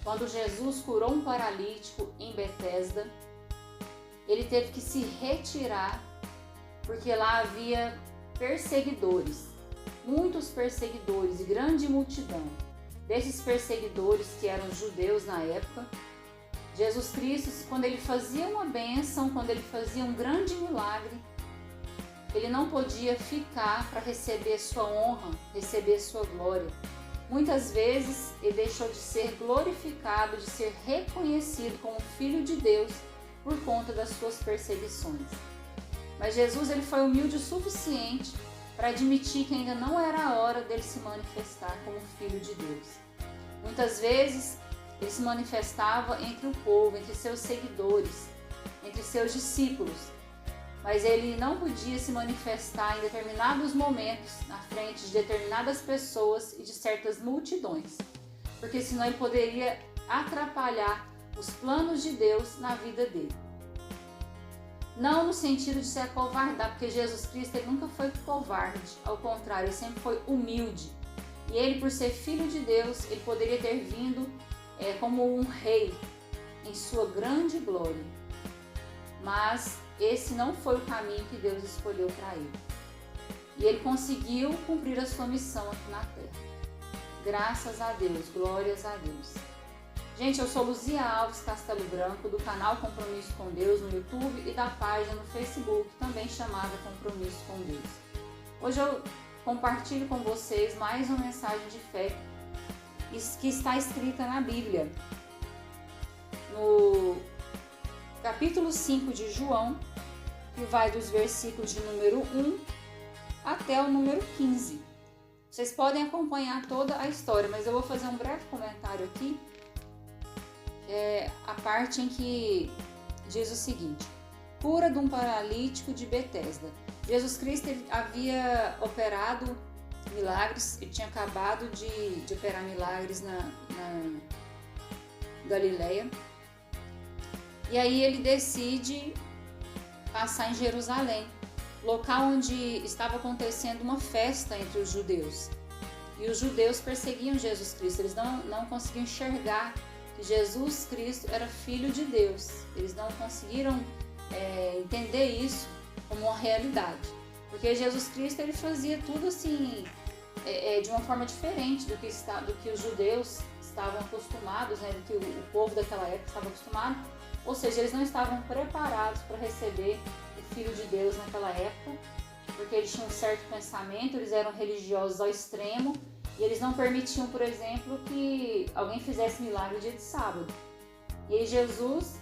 quando Jesus curou um paralítico em Betesda, ele teve que se retirar porque lá havia perseguidores, muitos perseguidores e grande multidão. Desses perseguidores, que eram judeus na época, Jesus Cristo, quando ele fazia uma bênção, quando ele fazia um grande milagre, ele não podia ficar para receber sua honra, receber sua glória. Muitas vezes ele deixou de ser glorificado, de ser reconhecido como Filho de Deus por conta das suas perseguições. Mas Jesus ele foi humilde o suficiente para admitir que ainda não era a hora dele se manifestar como Filho de Deus. Muitas vezes ele se manifestava entre o povo, entre seus seguidores, entre seus discípulos, mas ele não podia se manifestar em determinados momentos na frente de determinadas pessoas e de certas multidões, porque senão ele poderia atrapalhar os planos de Deus na vida dele. Não no sentido de se acovardar, porque Jesus Cristo ele nunca foi covarde, ao contrário, ele sempre foi humilde. E ele, por ser Filho de Deus, ele poderia ter vindo como um rei em sua grande glória. Mas esse não foi o caminho que Deus escolheu para ele. E ele conseguiu cumprir a sua missão aqui na terra. Graças a Deus, glórias a Deus. Gente, eu sou Luzia Alves Castelo Branco, do canal Compromisso com Deus no YouTube e da página no Facebook, também chamada Compromisso com Deus. Hoje eu compartilho com vocês mais uma mensagem de fé que está escrita na Bíblia, no capítulo 5 de João, que vai dos versículos de número 1 até o número 15. Vocês podem acompanhar toda a história, mas eu vou fazer um breve comentário aqui. A parte em que diz o seguinte: cura de um paralítico de Betesda. Jesus Cristo ele havia operado milagres, ele tinha acabado de operar milagres na Galileia, e aí ele decide passar em Jerusalém, local onde estava acontecendo uma festa entre os judeus, e os judeus perseguiam Jesus Cristo, eles não conseguiam enxergar que Jesus Cristo era Filho de Deus. Eles não conseguiram entender isso como uma realidade, porque Jesus Cristo ele fazia tudo assim de uma forma diferente do que os judeus estavam acostumados, do que o povo daquela época estava acostumado. Ou seja, eles não estavam preparados para receber o Filho de Deus naquela época, porque eles tinham um certo pensamento, eles eram religiosos ao extremo. E eles não permitiam, por exemplo, que alguém fizesse milagre dia de sábado. E aí Jesus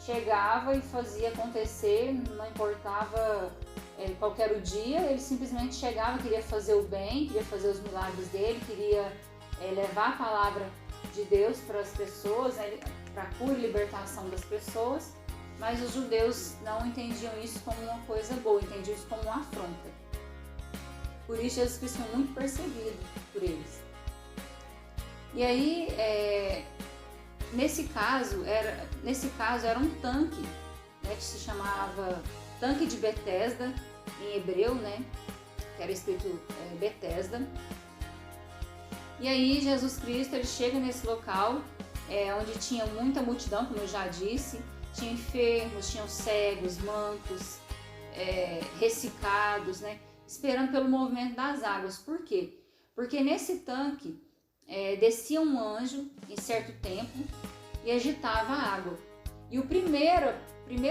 chegava e fazia acontecer, não importava qual era o dia, ele simplesmente chegava, queria fazer o bem, queria fazer os milagres dele, queria levar a palavra de Deus para as pessoas, para a cura e libertação das pessoas, mas os judeus não entendiam isso como uma coisa boa, entendiam isso como uma afronta. Por isso Jesus Cristo foi muito perseguido por eles. E aí, nesse caso era um tanque, que se chamava Tanque de Betesda, em hebreu, que era escrito Betesda. E aí Jesus Cristo ele chega nesse local, onde tinha muita multidão, como eu já disse, tinha enfermos, tinham cegos, mancos, ressecados, esperando pelo movimento das águas. Por quê? Porque nesse tanque descia um anjo em certo tempo e agitava a água. E o primeiro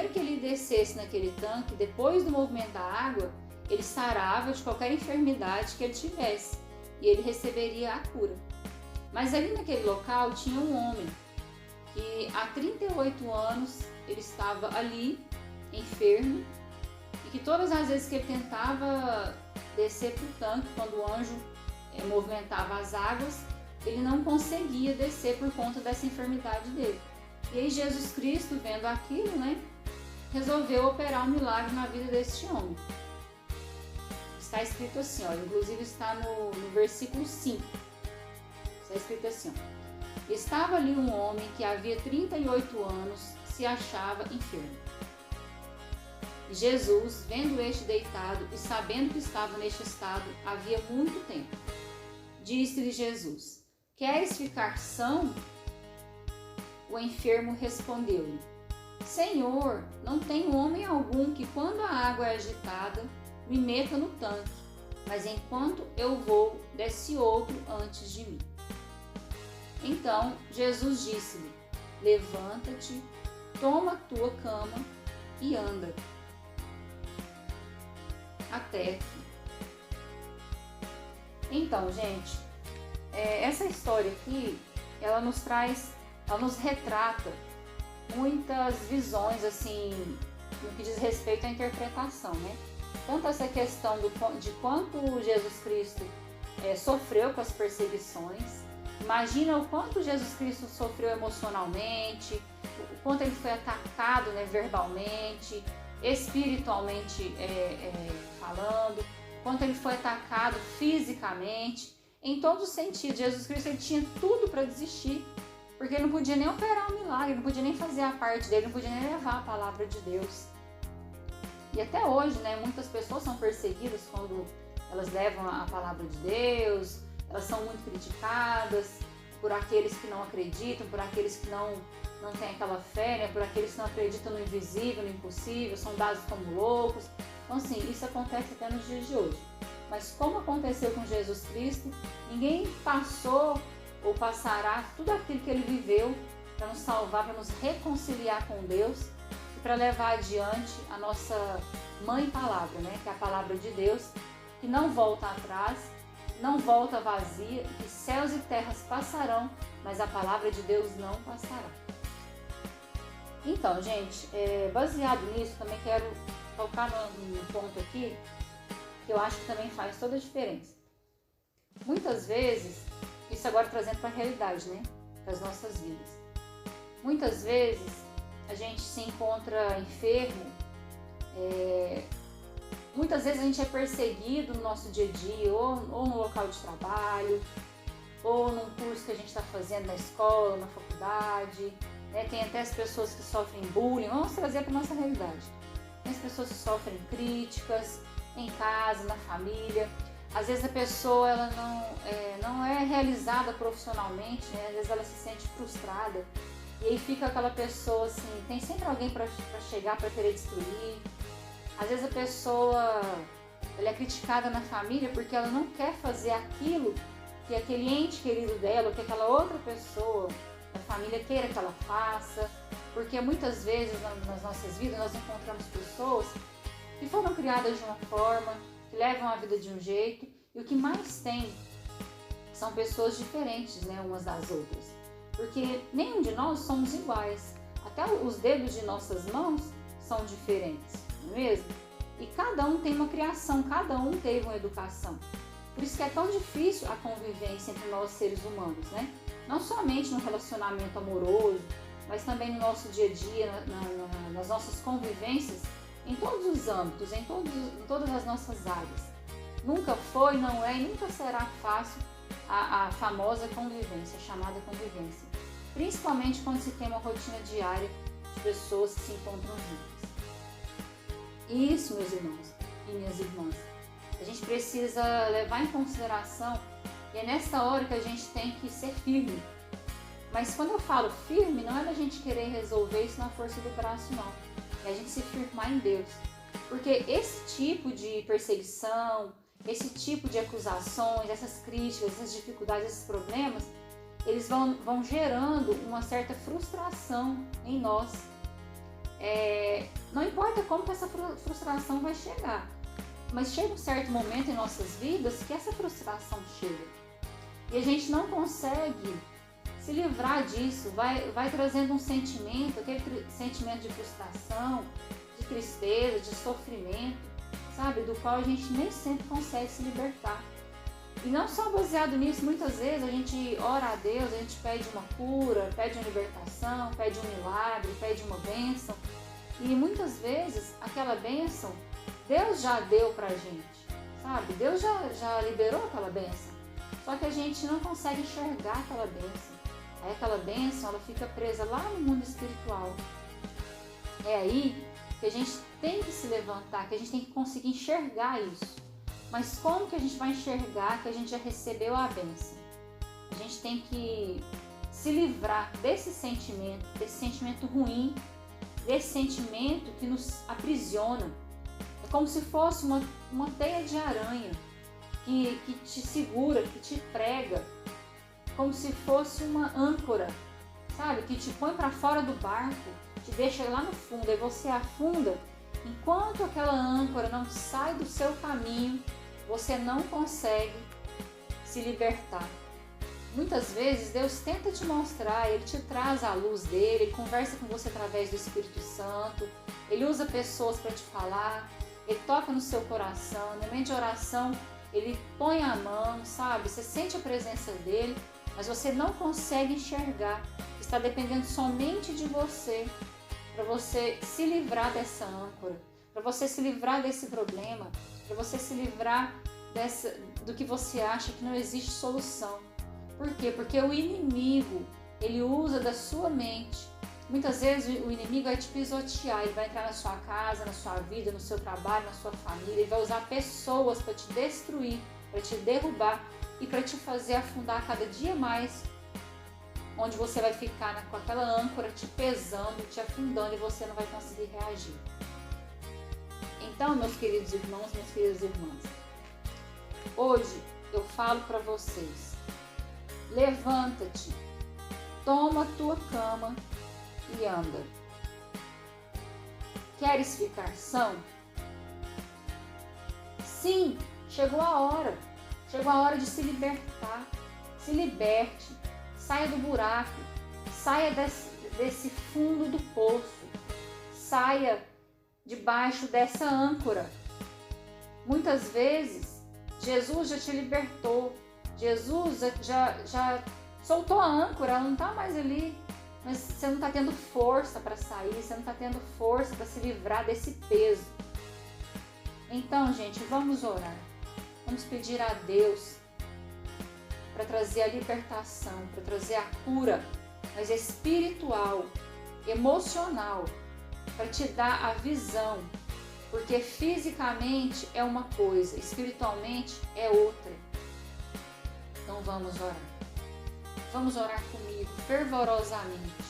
que ele descesse naquele tanque, depois do movimento da água, ele sarava de qualquer enfermidade que ele tivesse e ele receberia a cura. Mas ali naquele local tinha um homem que há 38 anos ele estava ali, enfermo, e que todas as vezes que ele tentava descer para o tanque, quando o anjo movimentava as águas, ele não conseguia descer por conta dessa enfermidade dele. E aí Jesus Cristo, vendo aquilo, resolveu operar um milagre na vida deste homem. Está escrito assim, inclusive está no versículo 5. Está escrito assim, estava ali um homem que havia 38 anos se achava enfermo. E Jesus, vendo este deitado e sabendo que estava neste estado havia muito tempo, disse-lhe Jesus: queres ficar são? o enfermo respondeu-lhe: Senhor, não tem homem algum que, quando a água é agitada, me meta no tanque, mas enquanto eu vou, desce outro antes de mim. Então Jesus disse-lhe: Levanta-te, toma a tua cama e anda. Até aqui. Então, gente, essa história aqui, ela nos retrata muitas visões, assim, no que diz respeito à interpretação, né? Tanto essa questão de quanto Jesus Cristo sofreu com as perseguições. Imagina o quanto Jesus Cristo sofreu emocionalmente, o quanto ele foi atacado, né, verbalmente, espiritualmente falando, o quanto ele foi atacado fisicamente, em todos os sentidos. Jesus Cristo ele tinha tudo para desistir, porque ele não podia nem operar um milagre, ele não podia nem fazer a parte dele, não podia nem levar a palavra de Deus. E até hoje, né, muitas pessoas são perseguidas quando elas levam a palavra de Deus, elas são muito criticadas por aqueles que não acreditam, por aqueles que não têm aquela fé, né, por aqueles que não acreditam no invisível, no impossível, são dados como loucos. Então, assim, isso acontece até nos dias de hoje. Mas como aconteceu com Jesus Cristo, ninguém passou ou passará tudo aquilo que ele viveu para nos salvar, para nos reconciliar com Deus e para levar adiante a nossa mãe palavra, né? Que é a palavra de Deus, que não volta atrás, não volta vazia, que céus e terras passarão, mas a palavra de Deus não passará. Então, gente, baseado nisso, também quero tocar num ponto aqui que eu acho que também faz toda a diferença. Muitas vezes, isso agora trazendo para a realidade, né? Para as nossas vidas. Muitas vezes a gente se encontra enfermo, muitas vezes a gente é perseguido no nosso dia a dia, ou no local de trabalho, ou num curso que a gente está fazendo na escola, na faculdade, né? Tem até as pessoas que sofrem bullying. Vamos trazer para a nossa realidade. Tem as pessoas que sofrem críticas em casa, na família. Às vezes a pessoa ela não é realizada profissionalmente, né? Às vezes ela se sente frustrada. E aí fica aquela pessoa assim, tem sempre alguém para chegar, para querer destruir. Às vezes a pessoa ela é criticada na família porque ela não quer fazer aquilo que aquele ente querido dela, ou que aquela outra pessoa da família queira que ela faça. Porque muitas vezes nas nossas vidas nós encontramos pessoas que foram criadas de uma forma, que levam a vida de um jeito, e o que mais tem são pessoas diferentes, né, umas das outras. Porque nenhum de nós somos iguais. Até os dedos de nossas mãos são diferentes, não é mesmo? E cada um tem uma criação, cada um teve uma educação. Por isso que é tão difícil a convivência entre nós seres humanos, né? Não somente no relacionamento amoroso, mas também no nosso dia a dia, nas nossas convivências, em todos os âmbitos, em todas as nossas áreas. Nunca foi, não é e nunca será fácil a famosa convivência, a chamada convivência. Principalmente quando se tem uma rotina diária de pessoas que se encontram juntas. Isso, meus irmãos e minhas irmãs, a gente precisa levar em consideração, e é nessa hora que a gente tem que ser firme. Mas quando eu falo firme, não é da gente querer resolver isso na força do braço, não. É a gente se firmar em Deus. Porque esse tipo de perseguição, esse tipo de acusações, essas críticas, essas dificuldades, esses problemas, eles vão gerando uma certa frustração em nós. Não importa como que essa frustração vai chegar, mas chega um certo momento em nossas vidas que essa frustração chega. E a gente não consegue se livrar disso, vai trazendo um sentimento, aquele sentimento de frustração, de tristeza, de sofrimento, sabe? Do qual a gente nem sempre consegue se libertar. E não só baseado nisso, muitas vezes a gente ora a Deus, a gente pede uma cura, pede uma libertação, pede um milagre, pede uma bênção. E muitas vezes aquela bênção, Deus já deu pra gente, sabe? Deus já liberou aquela bênção. Só que a gente não consegue enxergar aquela bênção. Aí aquela bênção, ela fica presa lá no mundo espiritual. É aí que a gente tem que se levantar, que a gente tem que conseguir enxergar isso. Mas como que a gente vai enxergar que a gente já recebeu a bênção? A gente tem que se livrar desse sentimento ruim, desse sentimento que nos aprisiona. É como se fosse uma teia de aranha que te segura, que te prega, como se fosse uma âncora, sabe? Que te põe para fora do barco, te deixa lá no fundo, e você afunda. Enquanto aquela âncora não sai do seu caminho, você não consegue se libertar. Muitas vezes Deus tenta te mostrar, Ele te traz a luz dele, Ele conversa com você através do Espírito Santo, Ele usa pessoas para te falar, Ele toca no seu coração, no momento de oração Ele põe a mão, sabe? Você sente a presença dele, mas você não consegue enxergar. Está dependendo somente de você, para você se livrar dessa âncora, para você se livrar desse problema, para você se livrar do que você acha que não existe solução. Por quê? Porque o inimigo, ele usa da sua mente. Muitas vezes o inimigo vai te pisotear, ele vai entrar na sua casa, na sua vida, no seu trabalho, na sua família, ele vai usar pessoas para te destruir, para te derrubar e para te fazer afundar cada dia mais, onde você vai ficar com aquela âncora te pesando, te afundando e você não vai conseguir reagir. Então, meus queridos irmãos, minhas queridas irmãs, hoje eu falo para vocês, levanta-te, toma a tua cama e anda. Queres ficar são? Sim, chegou a hora de se libertar. Se liberte, saia do buraco, saia desse fundo do poço, saia debaixo dessa âncora. Muitas vezes Jesus já te libertou, Jesus já soltou a âncora, ela não está mais ali, mas você não está tendo força para sair, você não está tendo força para se livrar desse peso. Então, gente, vamos orar, vamos pedir a Deus para trazer a libertação, para trazer a cura, mas espiritual, emocional, para te dar a visão, porque fisicamente é uma coisa, espiritualmente é outra. Então vamos orar. Vamos orar comigo fervorosamente,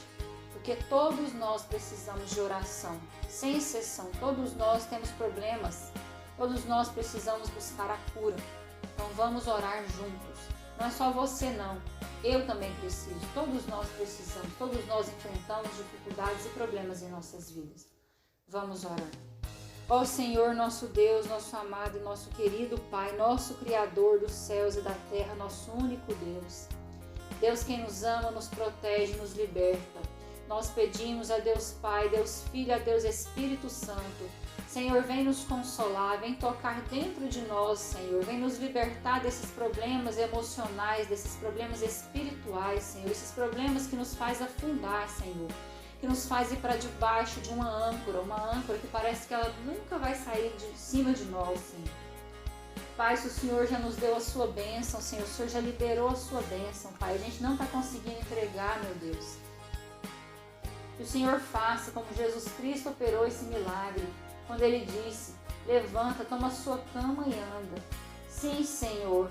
porque todos nós precisamos de oração, sem exceção. Todos nós temos problemas, todos nós precisamos buscar a cura. Então vamos orar juntos. Não é só você não, eu também preciso, todos nós precisamos, todos nós enfrentamos dificuldades e problemas em nossas vidas. Vamos orar. Ó Senhor, nosso Deus, nosso amado e nosso querido Pai, nosso Criador dos céus e da terra, nosso único Deus. Deus quem nos ama, nos protege, nos liberta. Nós pedimos a Deus Pai, Deus Filho, a Deus Espírito Santo. Senhor, vem nos consolar, vem tocar dentro de nós, Senhor. Vem nos libertar desses problemas emocionais, desses problemas espirituais, Senhor. Esses problemas que nos faz afundar, Senhor. Que nos faz ir para debaixo de uma âncora que parece que ela nunca vai sair de cima de nós, Senhor. Pai, se o Senhor já nos deu a sua bênção, Senhor, o Senhor já liberou a sua bênção, Pai. A gente não está conseguindo entregar, meu Deus. Que o Senhor faça como Jesus Cristo operou esse milagre, quando Ele disse, levanta, toma a sua cama e anda. Sim, Senhor,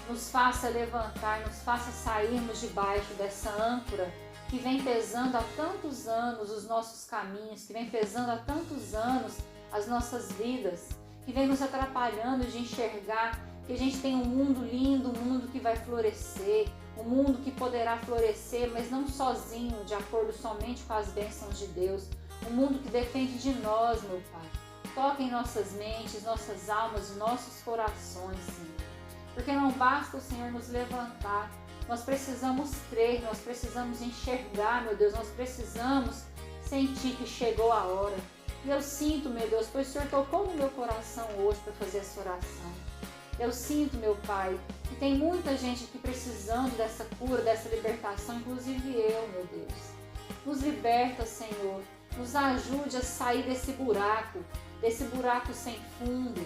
nos faça levantar, nos faça sairmos debaixo dessa âncora que vem pesando há tantos anos os nossos caminhos, que vem pesando há tantos anos as nossas vidas, que vem nos atrapalhando de enxergar que a gente tem um mundo lindo, um mundo que vai florescer, um mundo que poderá florescer, mas não sozinho, de acordo somente com as bênçãos de Deus, um mundo que depende de nós, meu Pai. Toca em nossas mentes, nossas almas e nossos corações, Senhor. Porque não basta o Senhor nos levantar, nós precisamos crer, nós precisamos enxergar, meu Deus, nós precisamos sentir que chegou a hora. E eu sinto, meu Deus, pois o Senhor tocou no meu coração hoje para fazer essa oração. Eu sinto, meu Pai, que tem muita gente aqui precisando dessa cura, dessa libertação, inclusive eu, meu Deus. Nos liberta, Senhor, nos ajude a sair desse buraco sem fundo,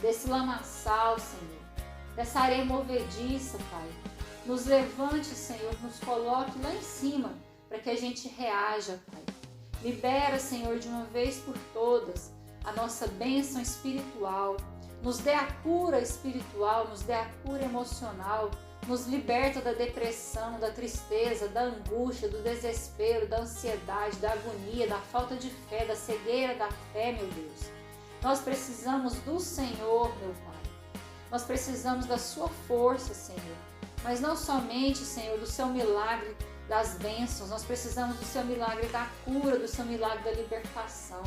desse lamaçal, Senhor, dessa areia movediça, Pai. Nos levante, Senhor, nos coloque lá em cima para que a gente reaja, Pai. Libera, Senhor, de uma vez por todas a nossa bênção espiritual. Nos dê a cura espiritual, nos dê a cura emocional, Nos liberta da depressão, da tristeza, da angústia, do desespero, da ansiedade, da agonia, da falta de fé, da cegueira da fé, meu Deus. Nós precisamos do Senhor, meu Pai. Nós precisamos da sua força, Senhor. Mas não somente, Senhor, do seu milagre das bênçãos. Nós precisamos do seu milagre da cura, do seu milagre da libertação.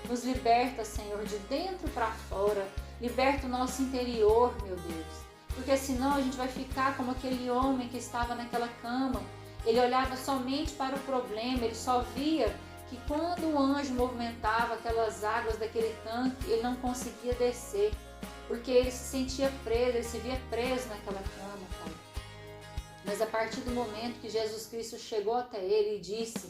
Nos liberta, Senhor, de dentro para fora. Liberta o nosso interior, meu Deus. Porque senão a gente vai ficar como aquele homem que estava naquela cama. Ele olhava somente para o problema, ele só via que quando o anjo movimentava aquelas águas daquele tanque, ele não conseguia descer, porque ele se sentia preso, ele se via preso naquela cama, Pai. Mas a partir do momento que Jesus Cristo chegou até ele e disse: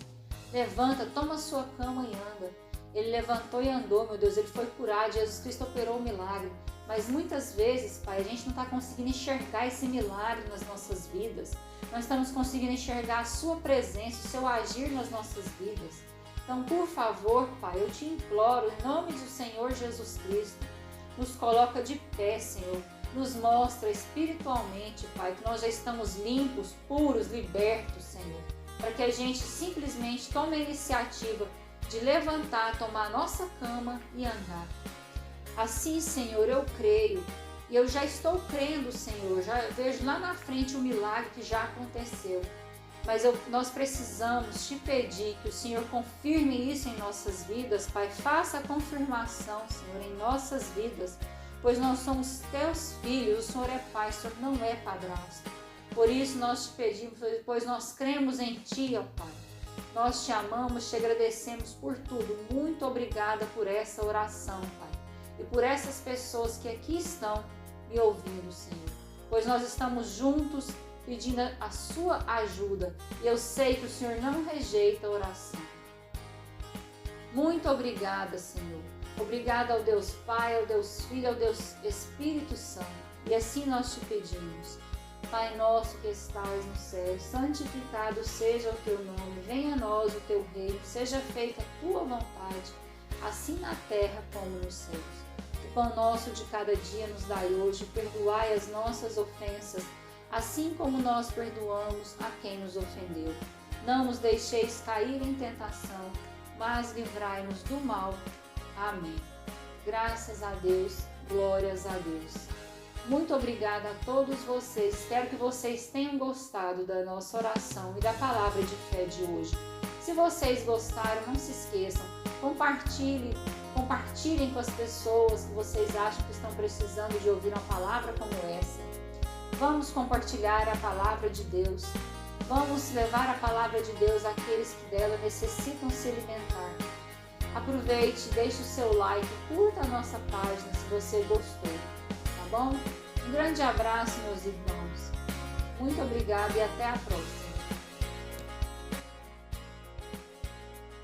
levanta, toma a sua cama e anda. Ele levantou e andou, meu Deus, ele foi curado, Jesus Cristo operou o milagre. Mas muitas vezes, Pai, a gente não está conseguindo enxergar esse milagre nas nossas vidas. Nós estamos conseguindo enxergar a sua presença, o seu agir nas nossas vidas. Então, por favor, Pai, eu te imploro, em nome do Senhor Jesus Cristo, nos coloca de pé, Senhor. Nos mostra espiritualmente, Pai, que nós já estamos limpos, puros, libertos, Senhor. Para que a gente simplesmente tome a iniciativa de levantar, tomar a nossa cama e andar. Assim, Senhor, eu creio, e eu já estou crendo, Senhor, já vejo lá na frente o milagre que já aconteceu. Mas nós precisamos te pedir que o Senhor confirme isso em nossas vidas, Pai. Faça a confirmação, Senhor, em nossas vidas, pois nós somos teus filhos, o Senhor é Pai, o Senhor não é padrasto. Por isso nós te pedimos, pois nós cremos em Ti, ó Pai. Nós te amamos, te agradecemos por tudo. Muito obrigada por essa oração, Pai. E por essas pessoas que aqui estão me ouvindo, Senhor. Pois nós estamos juntos pedindo a sua ajuda. E eu sei que o Senhor não rejeita a oração. Muito obrigada, Senhor. Obrigada ao Deus Pai, ao Deus Filho, ao Deus Espírito Santo. E assim nós te pedimos. Pai nosso que estás no céu, santificado seja o teu nome. Venha a nós o teu reino. Seja feita a tua vontade, assim na terra como nos céus. O pão nosso de cada dia nos dai hoje. Perdoai as nossas ofensas, assim como nós perdoamos a quem nos ofendeu. Não nos deixeis cair em tentação, mas livrai-nos do mal. Amém. Graças a Deus, glórias a Deus. Muito obrigada a todos vocês. Espero que vocês tenham gostado da nossa oração e da palavra de fé de hoje. Se vocês gostaram, não se esqueçam, compartilhem com as pessoas que vocês acham que estão precisando de ouvir uma palavra como essa. Vamos compartilhar a palavra de Deus. Vamos levar a palavra de Deus àqueles que dela necessitam se alimentar. Aproveite, deixe o seu like, curta a nossa página se você gostou, tá bom? Um grande abraço, meus irmãos. Muito obrigada e até a próxima.